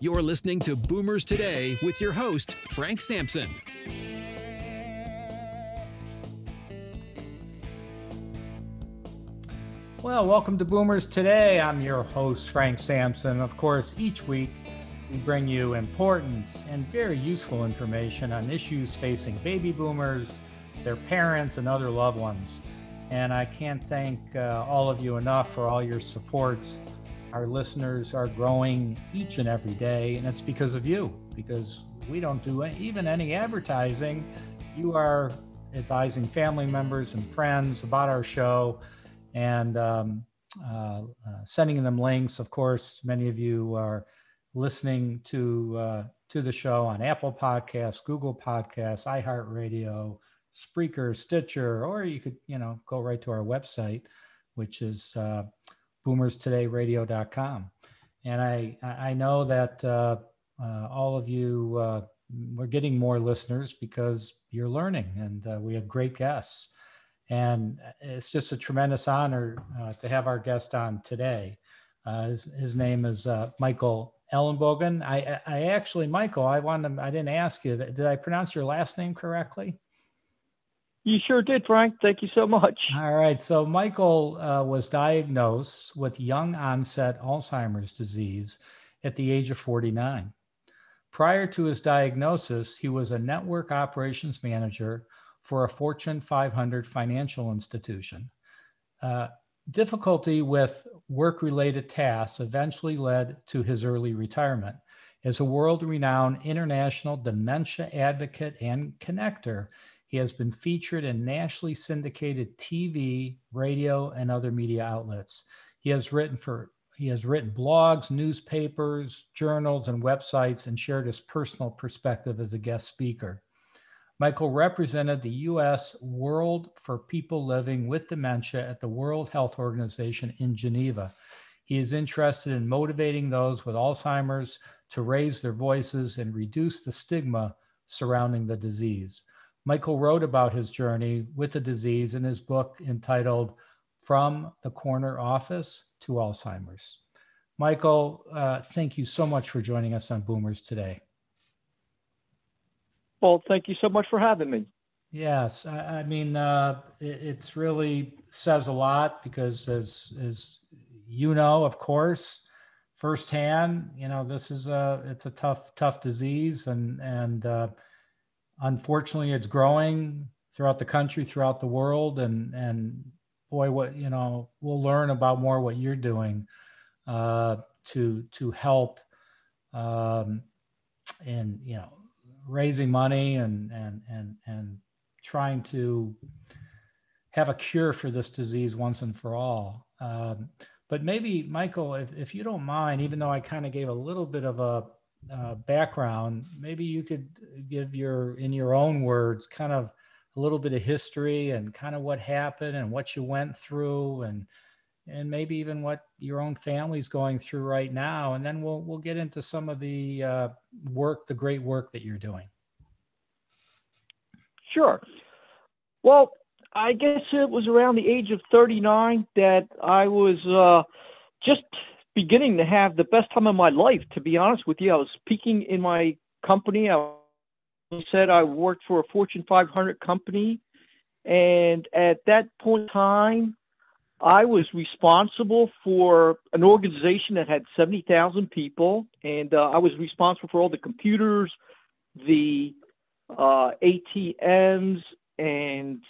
You're listening to Boomers Today with your host, Frank Sampson. Well, welcome to Boomers Today. I'm your host, Frank Sampson. Of course, each week we bring you important and very useful information on issues facing baby boomers, their parents, and other loved ones. And I can't thank all of you enough for all your supports. Our listeners are growing each and every day, and it's because of you, because we don't do even any advertising. You are advising family members and friends about our show and sending them links. Of course, many of you are listening to the show on Apple Podcasts, Google Podcasts, iHeartRadio, Spreaker, Stitcher, or you could, go right to our website, which is boomerstodayradio.com. And I know that all of you, we're getting more listeners because you're learning, and we have great guests. And it's just a tremendous honor to have our guest on today. His name is Michael Ellenbogen. I actually, Michael, I didn't ask you, did I pronounce your last name correctly? You sure did, Frank. Thank you so much. All right. So Michael was diagnosed with young onset Alzheimer's disease at the age of 49. Prior to his diagnosis, he was a network operations manager for a Fortune 500 financial institution. Difficulty with work-related tasks eventually led to his early retirement. As a world-renowned international dementia advocate and connector, he has been featured in nationally syndicated TV, radio, and other media outlets. He has written blogs, newspapers, journals, and websites, and shared his personal perspective as a guest speaker. Michael represented the U.S. World for People Living with Dementia at the World Health Organization in Geneva. He is interested in motivating those with Alzheimer's to raise their voices and reduce the stigma surrounding the disease. Michael wrote about his journey with the disease in his book entitled From the Corner Office to Alzheimer's. Michael, thank you so much for joining us on Boomers Today. Well, thank you so much for having me. Yes, I mean, it's really says a lot because as you know, of course, firsthand, this is it's a tough disease, and unfortunately, it's growing throughout the country, throughout the world, and boy, we'll learn about more what you're doing to help, and raising money and trying to have a cure for this disease once and for all. But maybe, Michael, if you don't mind, even though I kind of gave a little bit of a background, maybe you could give in your own words, kind of a little bit of history and kind of what happened and what you went through, and maybe even what your own family's going through right now. And then we'll get into some of the the great work that you're doing. Sure. Well, I guess it was around the age of 39 that I was just beginning to have the best time of my life, to be honest with you. I was peaking in my company. I said I worked for a Fortune 500 company. And at that point in time, I was responsible for an organization that had 70,000 people. And I was responsible for all the computers, the ATMs, and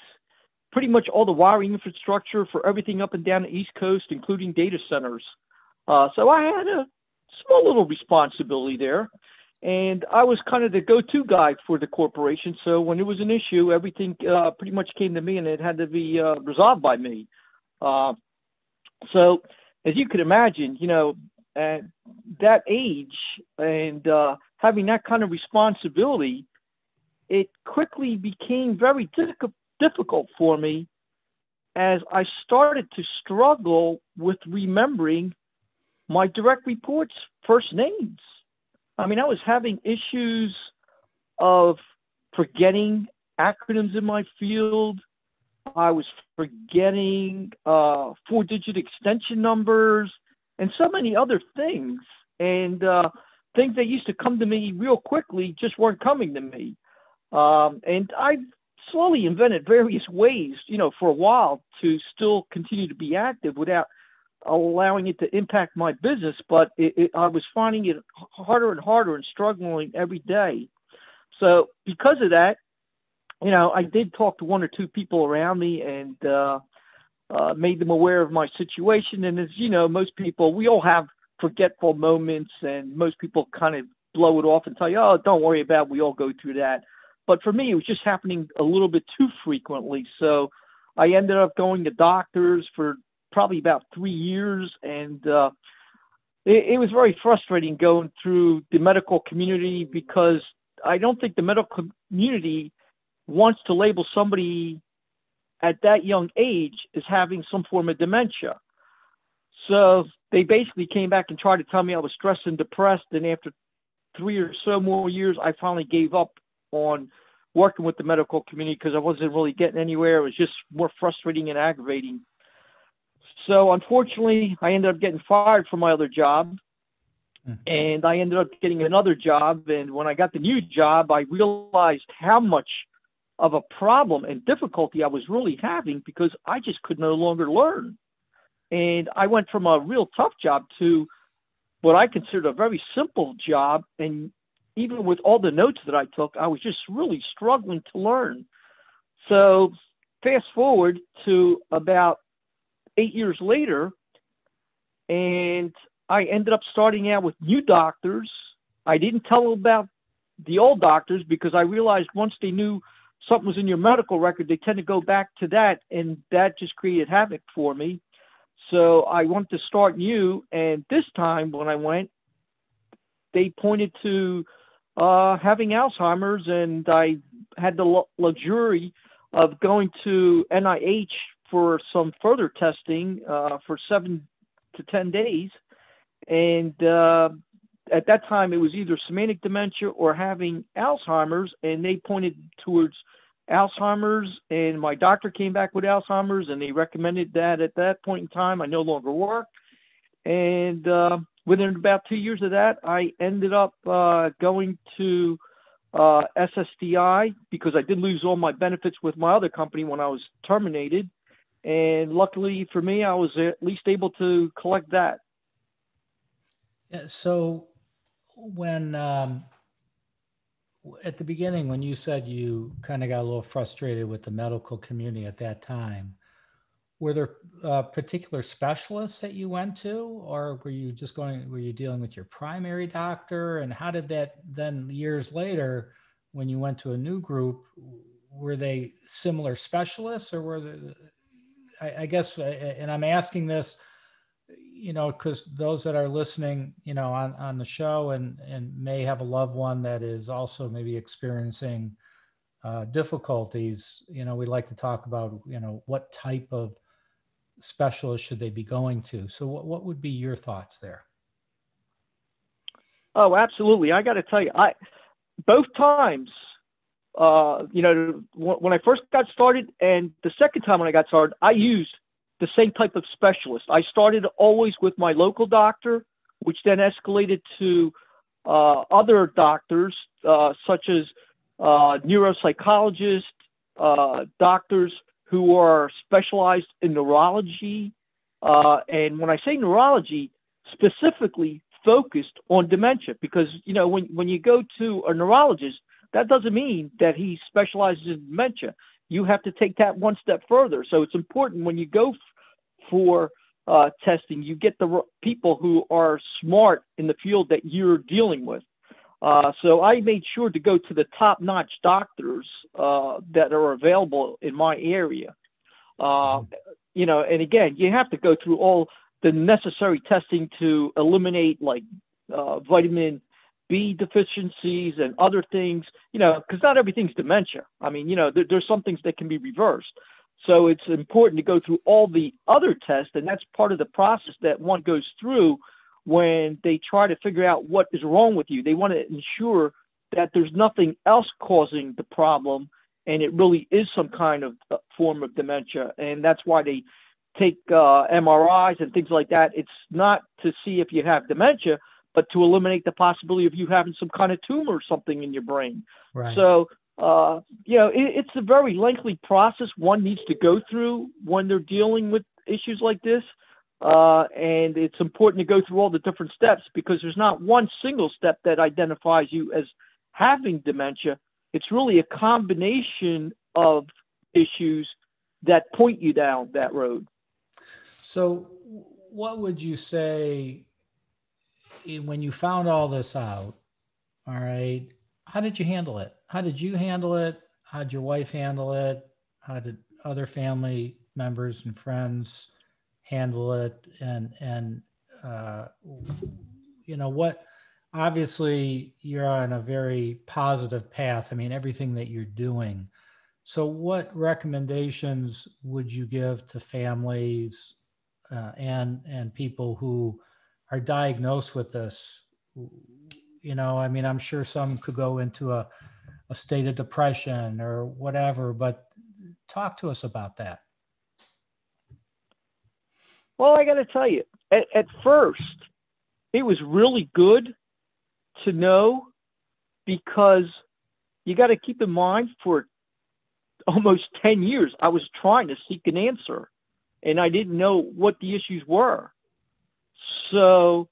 pretty much all the wiring infrastructure for everything up and down the East Coast, including data centers. So I had a small little responsibility there, and I was kind of the go-to guy for the corporation. So when there was an issue, everything pretty much came to me, and it had to be resolved by me. So as you could imagine, at that age and having that kind of responsibility, it quickly became very difficult for me as I started to struggle with remembering my direct reports' first names. I mean, I was having issues of forgetting acronyms in my field. I was forgetting 4-digit extension numbers and so many other things. And things that used to come to me real quickly just weren't coming to me. And I slowly invented various ways, for a while to still continue to be active without allowing it to impact my business. But I was finding it harder and harder and struggling every day. So because of that, I did talk to one or two people around me and made them aware of my situation. And as you know, most people, we all have forgetful moments, and most people kind of blow it off and tell you, oh, don't worry about it. We all go through that. But for me, it was just happening a little bit too frequently. So I ended up going to doctors for probably about 3 years. And it was very frustrating going through the medical community, because I don't think the medical community wants to label somebody at that young age as having some form of dementia. So they basically came back and tried to tell me I was stressed and depressed. And after 3 or so more years, I finally gave up on working with the medical community because I wasn't really getting anywhere. It was just more frustrating and aggravating. So unfortunately, I ended up getting fired from my other job. And I ended up getting another job. And when I got the new job, I realized how much of a problem and difficulty I was really having, because I just could no longer learn. And I went from a real tough job to what I considered a very simple job. And even with all the notes that I took, I was just really struggling to learn. So fast forward to about 8 years later, and I ended up starting out with new doctors. I didn't tell them about the old doctors because I realized once they knew something was in your medical record, they tend to go back to that, and that just created havoc for me. So I wanted to start new, and this time when I went, they pointed to having Alzheimer's, and I had the luxury of going to NIH for some further testing for 7 to 10 days. And at that time, it was either semantic dementia or having Alzheimer's, and they pointed towards Alzheimer's, and my doctor came back with Alzheimer's, and they recommended that at that point in time I no longer work. And within about 2 years of that, I ended up going to SSDI because I did lose all my benefits with my other company when I was terminated. And luckily for me, I was at least able to collect that. Yeah, so when at the beginning, when you said you kind of got a little frustrated with the medical community at that time, were there particular specialists that you went to, or were you dealing with your primary doctor? And how did that then, years later, when you went to a new group, were they similar specialists, or were they, I guess, and I'm asking this, because those that are listening, on the show and may have a loved one that is also maybe experiencing difficulties, we'd like to talk about, what type of specialist should they be going to? So what would be your thoughts there? Oh, absolutely. I got to tell you, both times, when I first got started and the second time when I got started, I used the same type of specialist. I started always with my local doctor, which then escalated to other doctors, such as neuropsychologists, doctors who are specialized in neurology. And when I say neurology, specifically focused on dementia, because, when you go to a neurologist, that doesn't mean that he specializes in dementia. You have to take that one step further. So it's important when you go for testing, you get the people who are smart in the field that you're dealing with. So I made sure to go to the top-notch doctors that are available in my area. And again, you have to go through all the necessary testing to eliminate vitamin B deficiencies and other things, because not everything's dementia. I mean, there's some things that can be reversed. So it's important to go through all the other tests, and that's part of the process that one goes through when they try to figure out what is wrong with you. They want to ensure that there's nothing else causing the problem, and it really is some kind of form of dementia. And that's why they take MRIs and things like that. It's not to see if you have dementia, but to eliminate the possibility of you having some kind of tumor or something in your brain. Right. So, it's a very lengthy process one needs to go through when they're dealing with issues like this. And it's important to go through all the different steps, because there's not one single step that identifies you as having dementia. It's really a combination of issues that point you down that road. So what would you say when you found all this out? All right. How did you handle it? How did you handle it? How did your wife handle it? How did other family members and friends handle it? And what, obviously you're on a very positive path. I mean, everything that you're doing. So what recommendations would you give to families and people who are diagnosed with this? I mean, I'm sure some could go into a state of depression or whatever, but talk to us about that. Well, I got to tell you, at first, it was really good to know, because you got to keep in mind, for almost 10 years, I was trying to seek an answer, and I didn't know what the issues were. So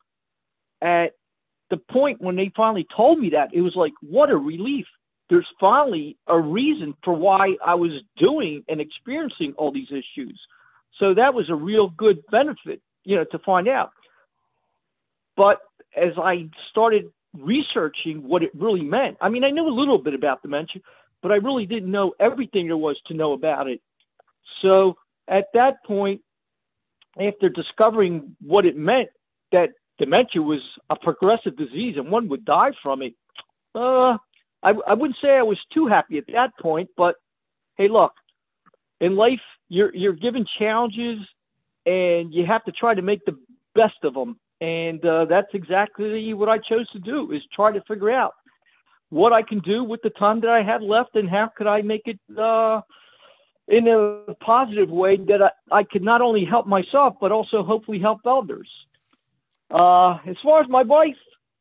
at the point when they finally told me that, it was like, what a relief. There's finally a reason for why I was doing and experiencing all these issues. So that was a real good benefit, to find out. But as I started researching what it really meant, I mean, I knew a little bit about dementia, but I really didn't know everything there was to know about it. So at that point, after discovering what it meant, that dementia was a progressive disease and one would die from it, I wouldn't say I was too happy at that point. But hey, look, in life, you're given challenges, and you have to try to make the best of them. And that's exactly what I chose to do, is try to figure out what I can do with the time that I had left, and how could I make it in a positive way that I could not only help myself, but also hopefully help others. As far as my wife,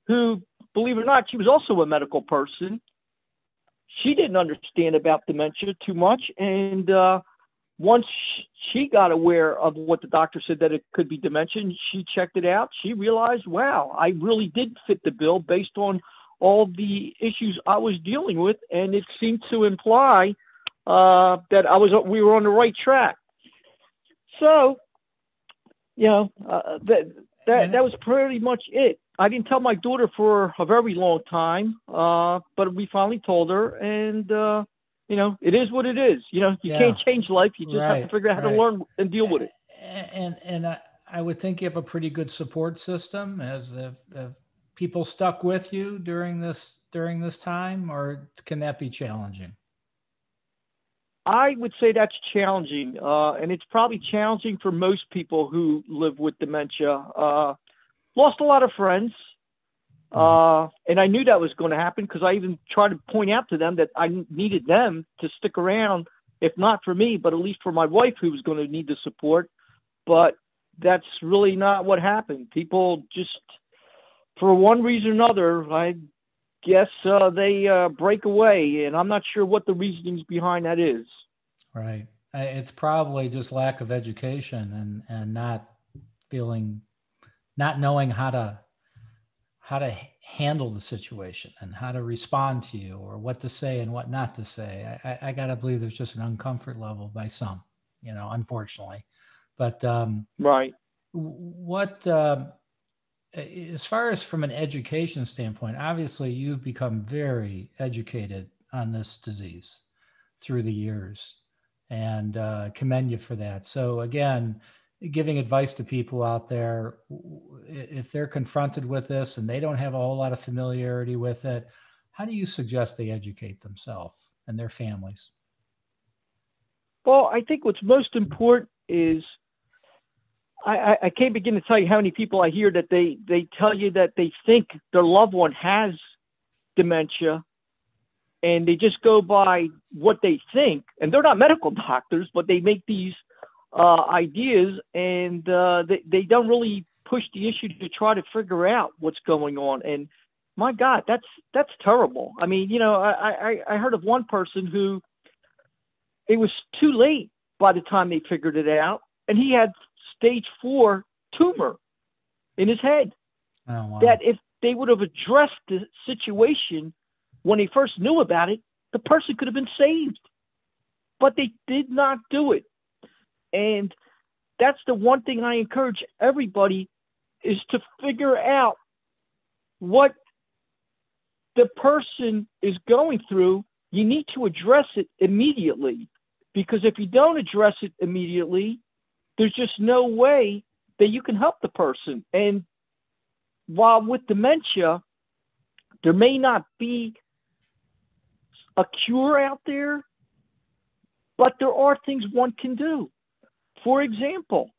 who, believe it or not, she was also a medical person, she didn't understand about dementia too much. And once she got aware of what the doctor said, that it could be dementia, and she checked it out, she realized, wow, I really did fit the bill based on all the issues I was dealing with. And it seemed to imply that we were on the right track. So, that was pretty much it. I didn't tell my daughter for a very long time, but we finally told her, and it is what it is. You can't change life. You just have to figure out how to learn and deal with it. And I would think you have a pretty good support system. As people stuck with you during this time, or can that be challenging? I would say that's challenging, and it's probably challenging for most people who live with dementia. Lost a lot of friends, and I knew that was going to happen, because I even tried to point out to them that I needed them to stick around, if not for me, but at least for my wife, who was going to need the support. But that's really not what happened. People just, for one reason or another, I guess they break away, and I'm not sure what the reasonings behind that is. Right. It's probably just lack of education and not knowing how to handle the situation and how to respond to you, or what to say and what not to say. I got to believe there's just an uncomfort level by some, unfortunately. But right. What, as far as from an education standpoint, obviously you've become very educated on this disease through the years, and commend you for that. So again, giving advice to people out there, if they're confronted with this and they don't have a whole lot of familiarity with it, how do you suggest they educate themselves and their families? Well, I think what's most important is, I can't begin to tell you how many people I hear that they tell you that they think their loved one has dementia, and they just go by what they think, and they're not medical doctors, but they make these ideas, and they don't really push the issue to try to figure out what's going on. And my God, that's terrible. I mean, you know, I heard of one person who it was too late by the time they figured it out, and he had stage 4 tumor in his head. Oh, wow. That if they would have addressed the situation when they first knew about it, the person could have been saved. But they did not do it. And that's the one thing I encourage everybody is to figure out what the person is going through. You need to address it immediately, because if you don't address it immediately, there's just no way that you can help the person. And while with dementia, there may not be a cure out there, but there are things one can do. For example,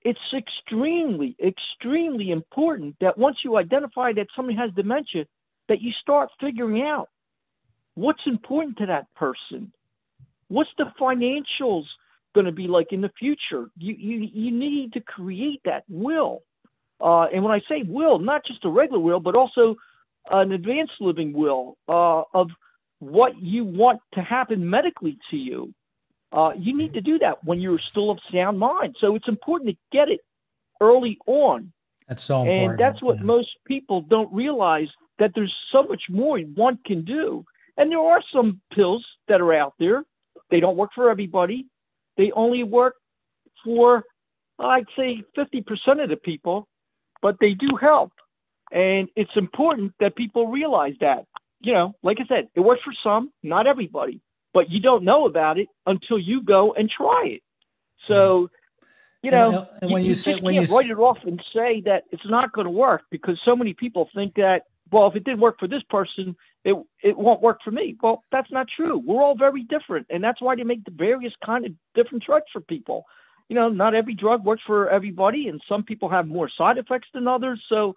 it's extremely, extremely important that once you identify that somebody has dementia, that you start figuring out what's important to that person. What's the financials going to be like in the future? You need to create that will. And when I say will, not just a regular will, but also an advanced living will of what you want to happen medically to you. You need to do that when you're still of sound mind. So it's important to get it early on. That's so important. And that's what most people don't realize, that there's so much more one can do. And there are some pills that are out there. They don't work for everybody. They only work for, I'd say, 50% of the people, but they do help. And it's important that people realize that. You know, like I said, it works for some, not everybody, but you don't know about it until you go and try it. So, you know, and when you can't write it off and say that it's not going to work, because so many people think that, well, if it didn't work for this person, it won't work for me. Well, that's not true. We're all very different. And that's why they make the various kind of different drugs for people. You know, not every drug works for everybody, and some people have more side effects than others. So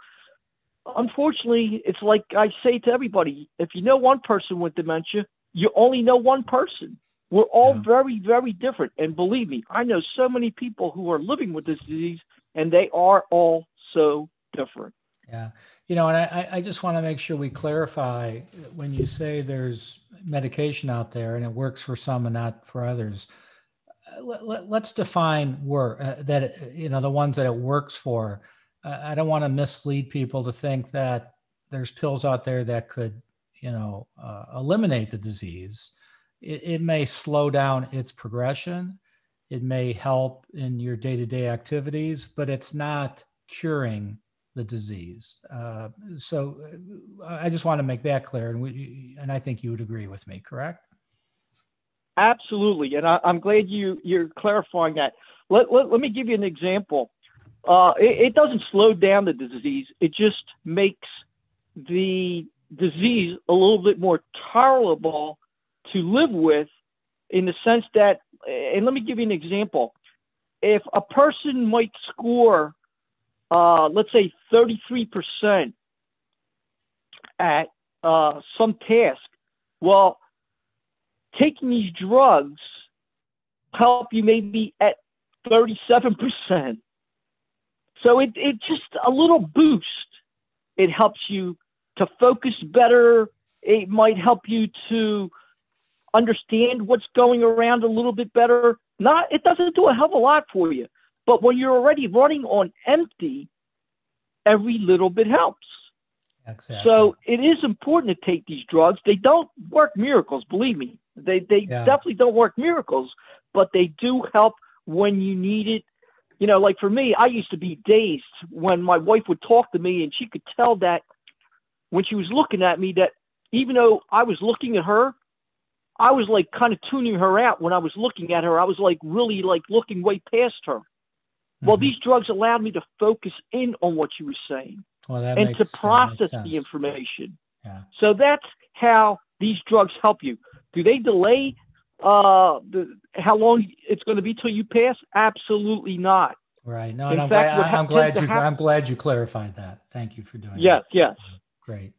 unfortunately, it's like I say to everybody, if you know one person with dementia, you only know one person. We're all very, very different. And believe me, I know so many people who are living with this disease, and they are all so different. Yeah. You know, and I just want to make sure we clarify, when you say there's medication out there and it works for some and not for others, let's define that, you know, the ones that it works for. I don't want to mislead people to think that there's pills out there that could, you know, eliminate the disease. It may slow down its progression. It may help in your day-to-day activities, but it's not curing the disease. So I just want to make that clear. And I think you would agree with me, correct? Absolutely. And I'm glad you're clarifying that. Let me give you an example. It doesn't slow down the disease. It just makes the disease a little bit more tolerable to live with, in the sense that, and let me give you an example. If a person might score, let's say 33% at some task, well, taking these drugs help you maybe at 37%. So it just a little boost. It helps you to focus better. It might help you to understand what's going around a little bit better. It doesn't do a hell of a lot for you, but when you're already running on empty, every little bit helps. Exactly. So it is important to take these drugs. They don't work miracles, believe me. They definitely don't work miracles, but they do help when you need it. You know, like for me, I used to be dazed when my wife would talk to me, and she could tell that when she was looking at me, that even though I was looking at her, I was like kind of tuning her out. When I was looking at her, I was like really like looking way past her. Mm-hmm. Well, these drugs allowed me to focus in on what she was saying and to process the information. Yeah. So that's how these drugs help you. Do they delay how long it's going to be till you pass? Absolutely not. Right. No, I'm glad you clarified that. Thank you for doing that. Yes. Great.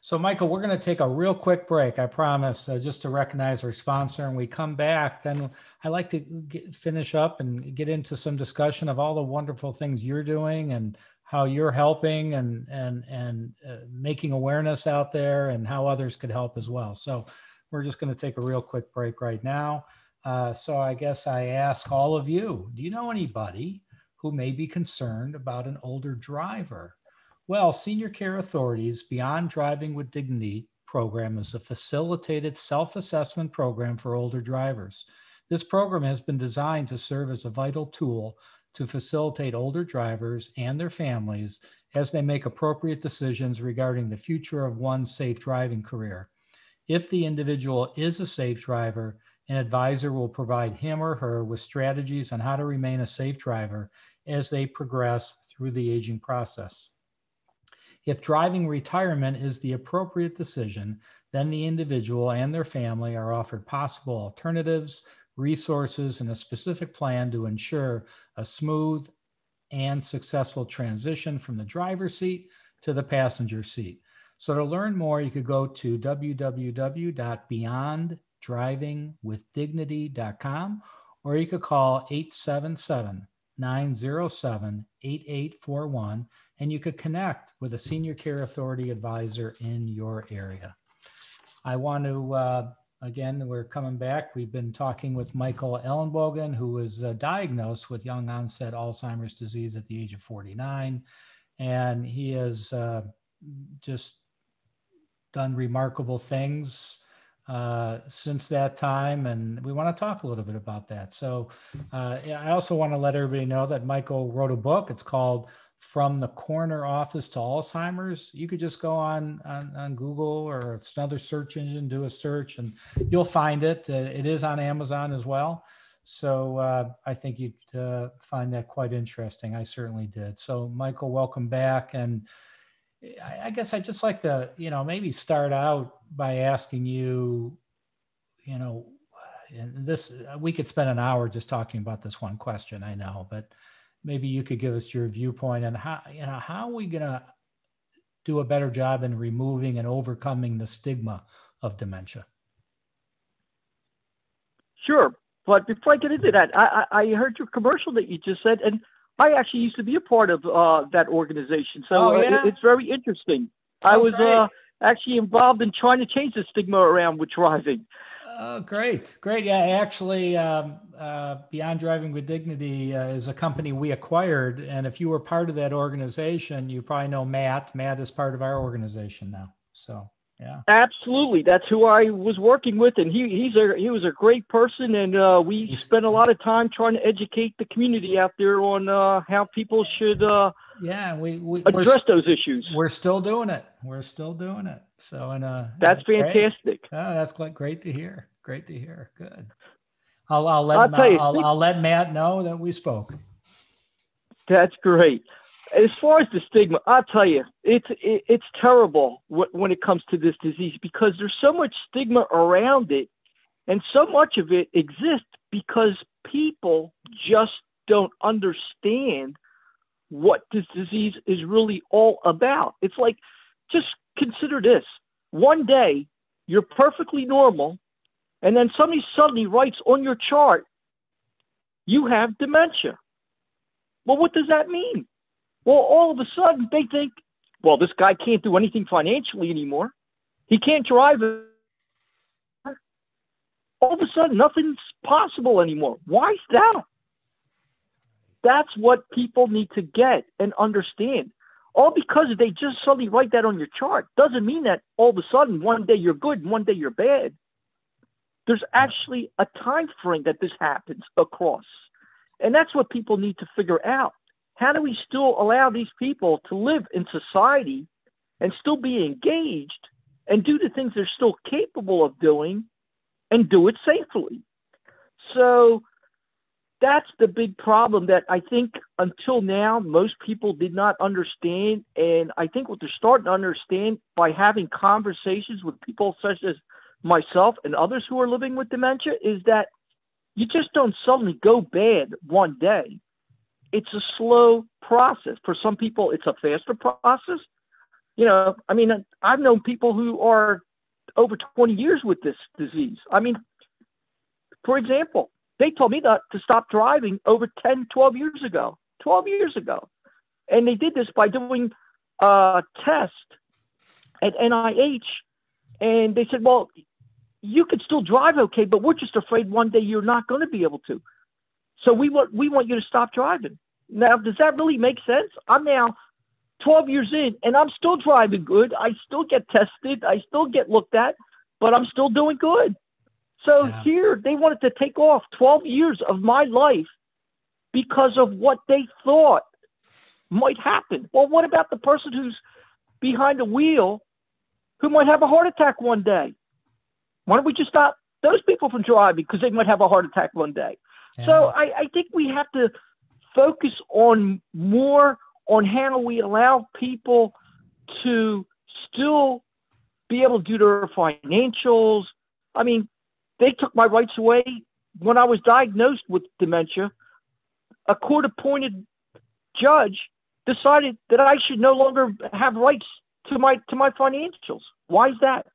So, Michael, we're going to take a real quick break, I promise, just to recognize our sponsor. And we come back, then I like to finish up and get into some discussion of all the wonderful things you're doing and how you're helping and making awareness out there and how others could help as well. So we're just going to take a real quick break right now. So I guess I ask all of you, do you know anybody who may be concerned about an older driver? Well, Senior Care Authority's Beyond Driving with Dignity program is a facilitated self-assessment program for older drivers. This program has been designed to serve as a vital tool to facilitate older drivers and their families as they make appropriate decisions regarding the future of one's safe driving career. If the individual is a safe driver, an advisor will provide him or her with strategies on how to remain a safe driver as they progress through the aging process. If driving retirement is the appropriate decision, then the individual and their family are offered possible alternatives, resources, and a specific plan to ensure a smooth and successful transition from the driver's seat to the passenger seat. So to learn more, you could go to www.beyonddrivingwithdignity.com, or you could call 877-907-8841, and you could connect with a Senior Care Authority advisor in your area. I want to, again, we're coming back. We've been talking with Michael Ellenbogen, who was diagnosed with young onset Alzheimer's disease at the age of 49. And he has just done remarkable things since that time. And we want to talk a little bit about that. So I also want to let everybody know that Michael wrote a book. It's called From the Corner Office to Alzheimer's. You could just go on Google or it's another search engine, do a search, and you'll find it. It is on Amazon as well. So I think you'd find that quite interesting. I certainly did. So Michael, welcome back. And I guess I'd just like to, maybe start out by asking you, and this, we could spend an hour just talking about this one question, I know, but maybe you could give us your viewpoint on how are we going to do a better job in removing and overcoming the stigma of dementia? Sure. But before I get into that, I heard your commercial that you just said, and I actually used to be a part of that organization. So it's very interesting. I was actually involved in trying to change the stigma around with driving. Oh, great. Yeah, actually, Beyond Driving with Dignity is a company we acquired. And if you were part of that organization, you probably know Matt. Matt is part of our organization now. So, yeah. Absolutely. That's who I was working with. And he was a great person. And we spent a lot of time trying to educate the community out there on how people should we address those issues. We're still doing it. So, that's fantastic. Oh, that's great to hear. Good. I'll let Matt know that we spoke. That's great. As far as the stigma, I'll tell you, it's terrible when it comes to this disease because there's so much stigma around it, and so much of it exists because people just don't understand what this disease is really all about. It's like, just consider this. One day, you're perfectly normal, and then somebody suddenly writes on your chart, you have dementia. Well, what does that mean? Well, all of a sudden, they think, well, this guy can't do anything financially anymore. He can't drive. All of a sudden, nothing's possible anymore. Why is that? That's what people need to get and understand. All because they just suddenly write that on your chart doesn't mean that all of a sudden one day you're good and one day you're bad. There's actually a time frame that this happens across. And that's what people need to figure out. How do we still allow these people to live in society and still be engaged and do the things they're still capable of doing and do it safely? So that's the big problem that I think until now, most people did not understand. And I think what they're starting to understand by having conversations with people such as myself and others who are living with dementia is that you just don't suddenly go bad one day. It's a slow process. For some people, it's a faster process. You know, I mean, I've known people who are over 20 years with this disease. I mean, for example, they told me to stop driving over 10, 12 years ago. 12 years ago. And they did this by doing a test at NIH. And they said, well, you could still drive okay, but we're just afraid one day you're not going to be able to. So we want you to stop driving. Now, does that really make sense? I'm now 12 years in, and I'm still driving good. I still get tested. I still get looked at, but I'm still doing good. So here they wanted to take off 12 years of my life because of what they thought might happen. Well, what about the person who's behind the wheel who might have a heart attack one day? Why don't we just stop those people from driving because they might have a heart attack one day? Yeah. So I think we have to focus on more on how we allow people to still be able to do their financials. I mean, they took my rights away when I was diagnosed with dementia. A court-appointed judge decided that I should no longer have rights to my financials. Why is that?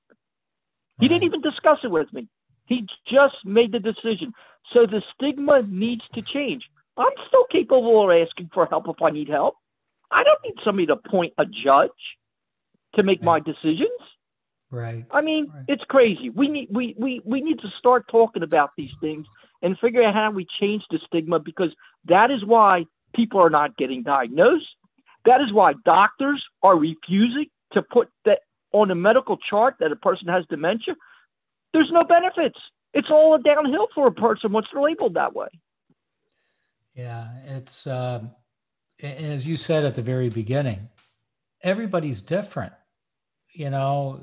He didn't even discuss it with me. He just made the decision. So the stigma needs to change. I'm still capable of asking for help if I need help. I don't need somebody to appoint a judge to make my decisions. Right. I mean, it's crazy. We need to start talking about these things and figure out how we change the stigma, because that is why people are not getting diagnosed. That is why doctors are refusing to put that on a medical chart that a person has dementia. There's no benefits. It's all a downhill for a person once they're labeled that way. Yeah, it's as you said at the very beginning, everybody's different. You know,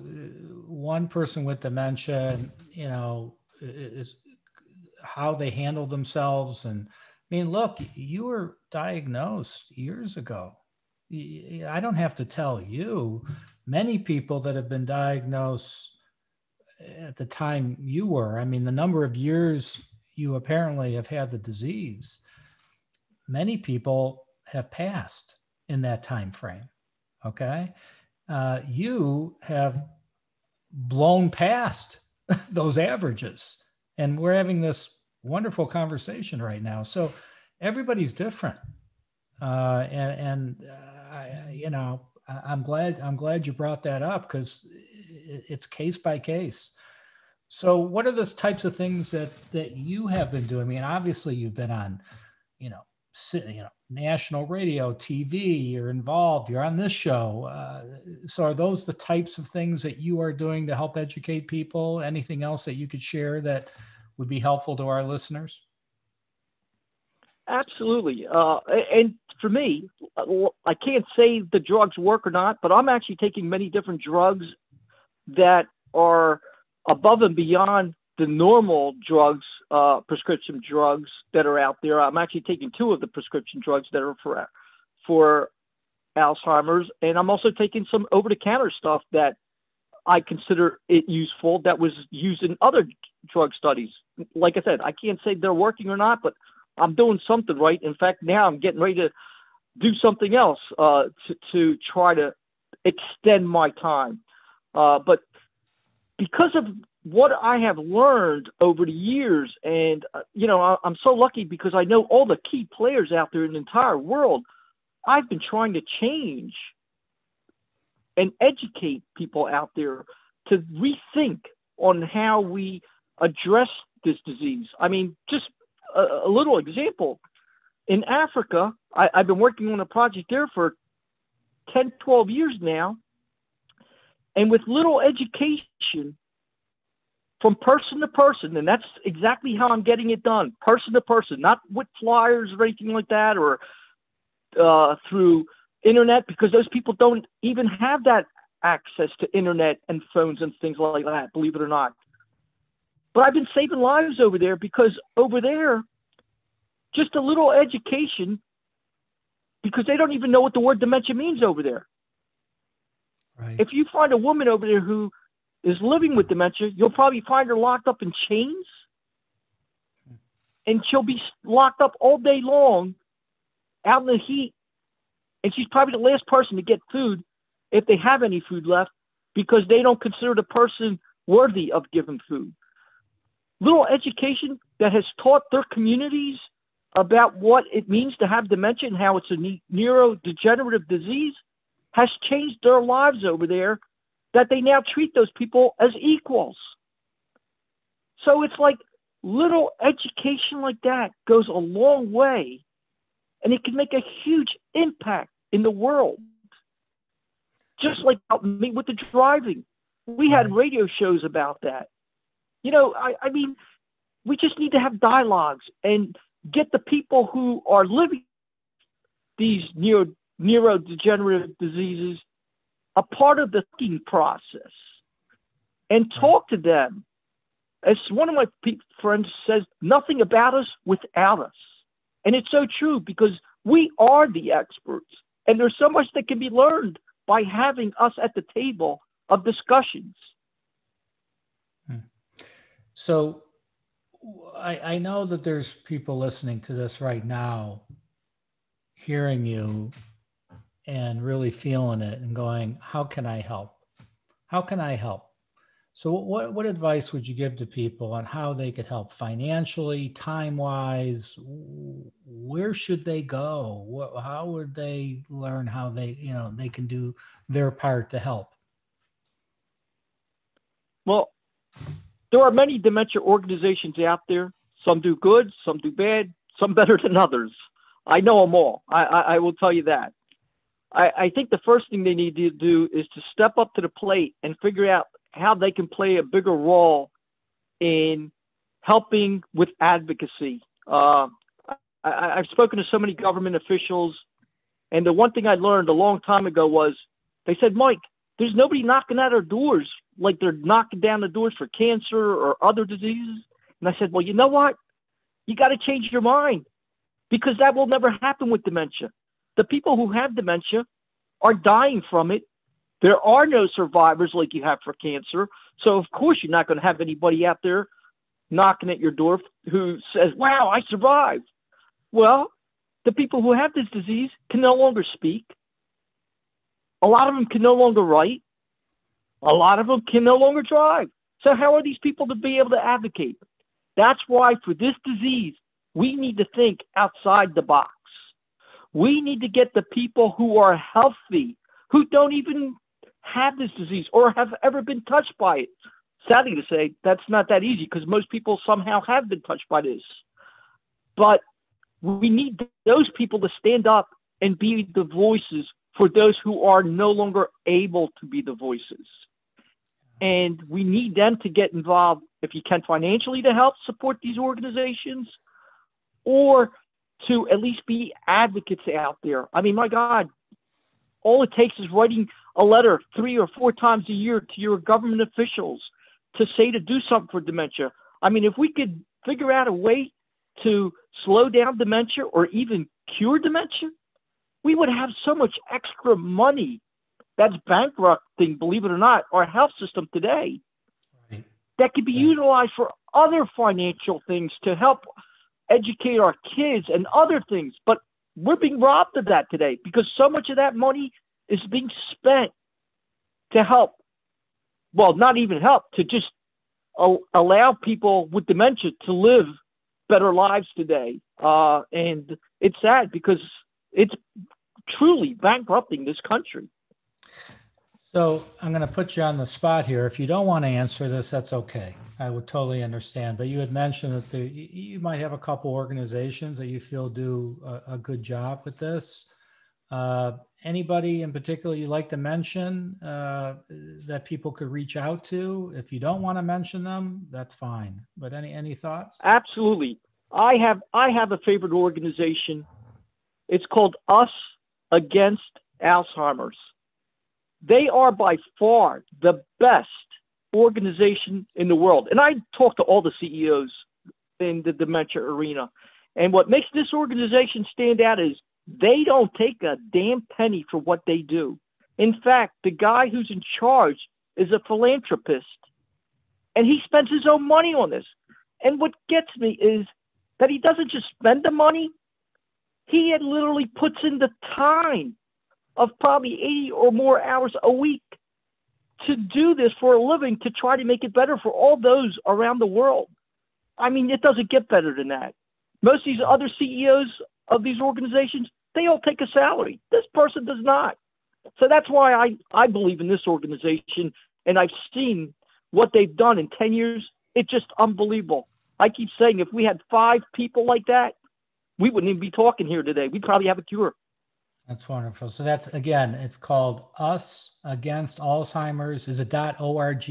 one person with dementia, you know, is how they handle themselves. And I mean, look, you were diagnosed years ago. I don't have to tell you, many people that have been diagnosed at the time you were, I mean, the number of years you apparently have had the disease, many people have passed in that time frame. Okay. You have blown past those averages, and we're having this wonderful conversation right now. So everybody's different. You know, I'm glad you brought that up, because it's case by case. So what are the types of things that you have been doing? I mean, obviously you've been on, national radio, TV, you're involved, you're on this show. So are those the types of things that you are doing to help educate people? Anything else that you could share that would be helpful to our listeners? Absolutely. And for me, I can't say the drugs work or not, but I'm actually taking many different drugs that are above and beyond the normal drugs, prescription drugs that are out there. I'm actually taking 2 of the prescription drugs that are for Alzheimer's, and I'm also taking some over-the-counter stuff that I consider it useful that was used in other drug studies. Like I said, I can't say they're working or not, but I'm doing something right. In fact, now I'm getting ready to do something else to try to extend my time. But because of what I have learned over the years, and, I'm so lucky because I know all the key players out there in the entire world, I've been trying to change and educate people out there to rethink on how we address this disease. I mean, just a little example. In Africa, I've been working on a project there for 10, 12 years now. And with little education from person to person, and that's exactly how I'm getting it done, person to person, not with flyers or anything like that, or through internet, because those people don't even have that access to internet and phones and things like that, believe it or not. But I've been saving lives over there, because over there, just a little education, because they don't even know what the word dementia means over there. Right. If you find a woman over there who is living with dementia, you'll probably find her locked up in chains, and she'll be locked up all day long out in the heat, and she's probably the last person to get food if they have any food left, because they don't consider the person worthy of giving food. Little education that has taught their communities about what it means to have dementia and how it's a neurodegenerative disease has changed their lives over there, that they now treat those people as equals. So it's like little education like that goes a long way, and it can make a huge impact in the world. Just like me with the driving. We had radio shows about that. You know, I mean, we just need to have dialogues and get the people who are living these neurodegenerative diseases a part of the thinking process and talk to them. As one of my friends says, nothing about us without us. And it's so true, because we are the experts, and there's so much that can be learned by having us at the table of discussions. So I know that there's people listening to this right now, hearing you and really feeling it and going, how can I help? How can I help? So what advice would you give to people on how they could help financially, time-wise? Where should they go? How would they learn how they can do their part to help? Well, there are many dementia organizations out there. Some do good, some do bad, some better than others. I know them all. I will tell you that. I think the first thing they need to do is to step up to the plate and figure out how they can play a bigger role in helping with advocacy. I've spoken to so many government officials, and the one thing I learned a long time ago was, they said, Mike, there's nobody knocking at our doors like they're knocking down the doors for cancer or other diseases. And I said, well, you know what? You got to change your mind, because that will never happen with dementia. The people who have dementia are dying from it. There are no survivors like you have for cancer. So, of course, you're not going to have anybody out there knocking at your door who says, wow, I survived. Well, the people who have this disease can no longer speak. A lot of them can no longer write. A lot of them can no longer drive. So how are these people to be able to advocate? That's why for this disease, we need to think outside the box. We need to get the people who are healthy, who don't even have this disease or have ever been touched by it. Sadly to say, that's not that easy, because most people somehow have been touched by this. But we need those people to stand up and be the voices for those who are no longer able to be the voices. And we need them to get involved, if you can, financially, to help support these organizations, or to at least be advocates out there. I mean, my God, all it takes is writing a letter 3 or 4 times a year to your government officials to say to do something for dementia. I mean, if we could figure out a way to slow down dementia or even cure dementia, we would have so much extra money that's bankrupting, believe it or not, our health system today, right, that could be utilized for other financial things to help educate our kids and other things. But we're being robbed of that today, because so much of that money is being spent to help, well, not even help, to just allow people with dementia to live better lives today. And it's sad, because it's truly bankrupting this country. So I'm going to put you on the spot here. If you don't want to answer this, that's okay. I would totally understand. But you had mentioned that you might have a couple organizations that you feel do a good job with this. Anybody in particular you'd like to mention that people could reach out to? If you don't want to mention them, that's fine. But any thoughts? Absolutely. I have a favorite organization. It's called Us Against Alzheimer's. They are by far the best organization in the world. And I talk to all the CEOs in the dementia arena. And what makes this organization stand out is they don't take a damn penny for what they do. In fact, the guy who's in charge is a philanthropist, and he spends his own money on this. And what gets me is that he doesn't just spend the money. He literally puts in the time of probably 80 or more hours a week to do this for a living, to try to make it better for all those around the world. I mean, it doesn't get better than that. Most of these other CEOs of these organizations, they all take a salary. This person does not. So that's why I believe in this organization, and I've seen what they've done in 10 years. It's just unbelievable. I keep saying if we had 5 people like that, we wouldn't even be talking here today. We'd probably have a cure. That's wonderful. So that's, again, it's called Us Against Alzheimer's. Is it .org,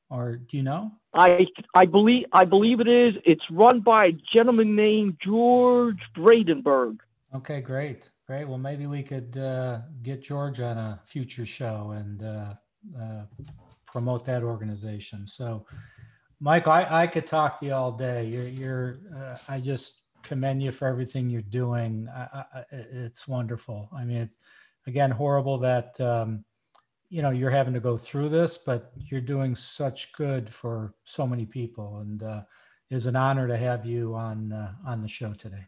or do you know? I believe it is. It's run by a gentleman named George Bradenberg. Okay, great. Well, maybe we could get George on a future show and promote that organization. So, Mike, I could talk to you all day. I just commend you for everything you're doing. It's wonderful. I mean, it's, again, horrible that you're having to go through this, but you're doing such good for so many people, and it's an honor to have you on the show today.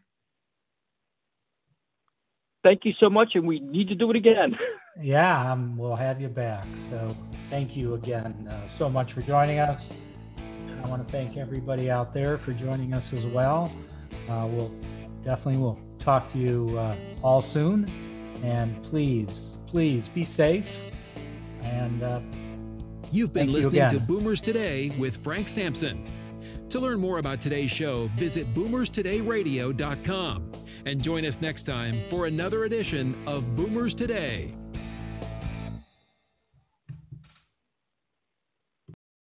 Thank you so much, and we need to do it again. Yeah, we'll have you back. So thank you again so much for joining us. I want to thank everybody out there for joining us as well. We'll talk to you all soon, and please be safe. And you've been listening to Boomers Today with Frank Sampson. To learn more about today's show, visit boomerstodayradio.com and join us next time for another edition of Boomers Today.